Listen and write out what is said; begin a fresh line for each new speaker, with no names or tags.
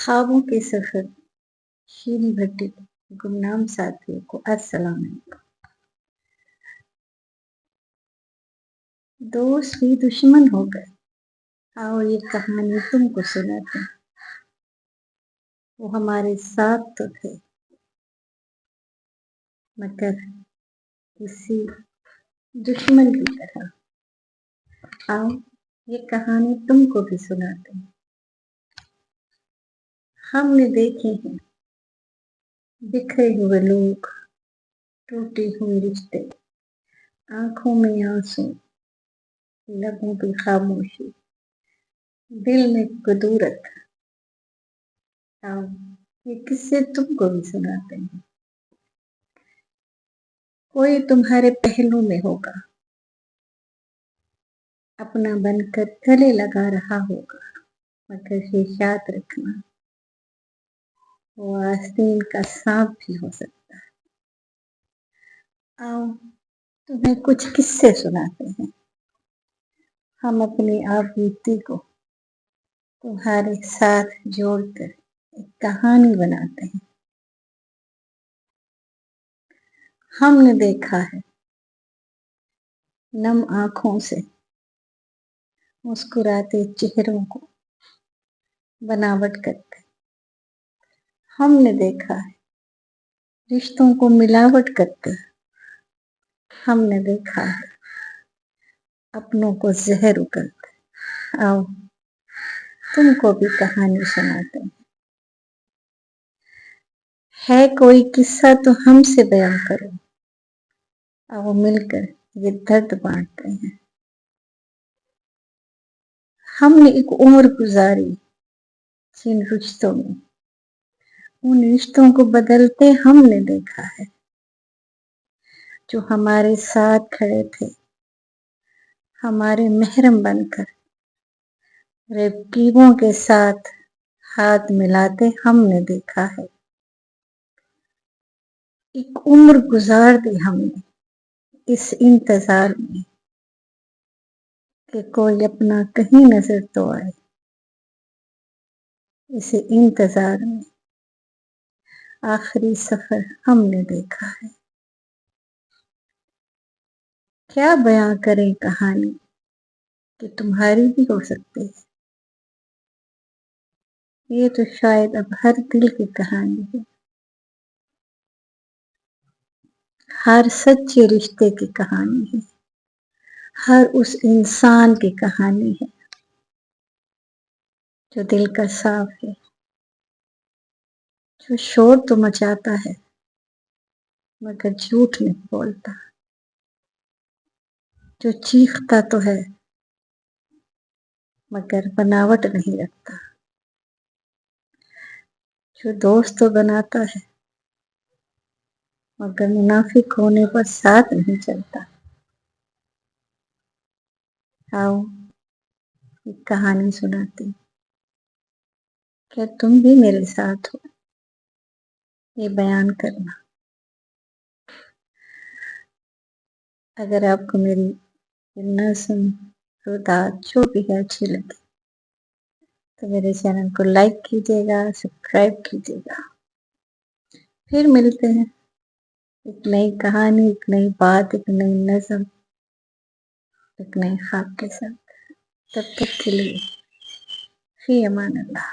ख्वाबों के सफर शीरी भट्टी गुमनाम साथियों को अस्सलाम वालेकुम। दोस्त भी दुश्मन हो गए। आओ ये कहानी तुमको सुनाते हैं। वो हमारे साथ तो थे मगर किसी दुश्मन की तरह। आओ ये कहानी तुमको भी सुनाते हैं। हमने देखे हैं बिखरे हुए लोग, टूटे हुए रिश्ते, आंखों में आंसू, लबों पे खामोशी, दिल में कुदूरत। आओ ये किस्से तुमको भी सुनाते हैं। कोई तुम्हारे पहलू में होगा, अपना बनकर गले लगा रहा होगा, मगर ये याद रखना वो आस्तीन का सांप भी हो सकता है। आओ तुम्हें कुछ किस्से सुनाते हैं। हम अपनी आप बीती को तुम्हारे साथ जोड़कर एक कहानी बनाते हैं। हमने देखा है नम आंखों से मुस्कुराते चेहरों को बनावट करते। हमने देखा है रिश्तों को मिलावट करते। हमने देखा है अपनों को जहर उगलते। आओ तुमको भी कहानी सुनाते हैं। है कोई किस्सा तो हमसे बयां करो। आओ मिलकर ये दर्द बांटते हैं। हमने एक उम्र गुजारी जिन रिश्तों में, उन रिश्तों को बदलते हमने देखा है। जो हमारे साथ खड़े थे हमारे महरम बनकर, रकीबों के साथ हाथ मिलाते हमने देखा है। एक उम्र गुजार दी हमने इस इंतजार में कि कोई अपना कहीं नजर तो आए। इस इंतजार में आखिरी सफर हमने देखा है। क्या बयां करें कहानी कि तुम्हारी भी हो सकती है। ये तो शायद अब हर दिल की कहानी है, हर सच्चे रिश्ते की कहानी है, हर उस इंसान की कहानी है जो दिल का साफ है, जो शोर तो मचाता है मगर झूठ नहीं बोलता, जो चीखता तो है मगर बनावट नहीं रखता, जो दोस्त तो बनाता है मगर मुनाफिक होने पर साथ नहीं चलता। आओ एक कहानी सुनाती। क्या तुम भी मेरे साथ हो ये बयान करना। अगर आपको मेरी नज़्म, रुदात जो भी है अच्छी लगे तो मेरे चैनल को लाइक कीजिएगा, सब्सक्राइब कीजिएगा। फिर मिलते हैं एक नई कहानी, एक नई बात, एक नई नज़्म, एक नए ख्वाब के साथ। तब तक के लिए फी अमान अल्लाह।